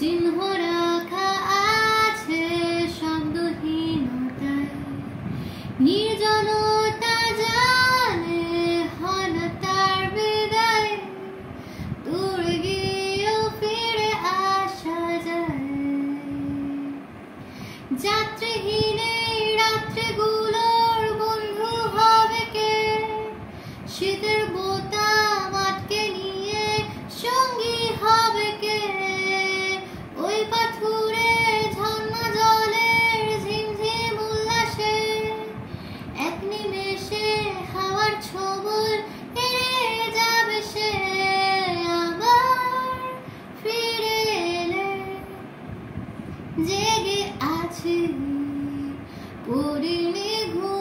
চিহ্ন রাখা আছে শব্দহীনতায়, নির্জনতা জানে হন তার বিদায়, দূর গিয়েও ফিরে আসা যায়। যাত্রীহীন এই রাত্রিগুলোর বন্ধু হবে কে? শীতের বোতাম আটকে নিয়ে সঙ্গী হবে কে? ওই পাথুরে ঝর্ণা জলের ঝিমঝিম উল্লাসে এক নিমেষে হাওয়ার ছোবল এড়িয়ে যাবে সে। আবার ফিরে এলে জেগে আছি পরিণী ঘুম।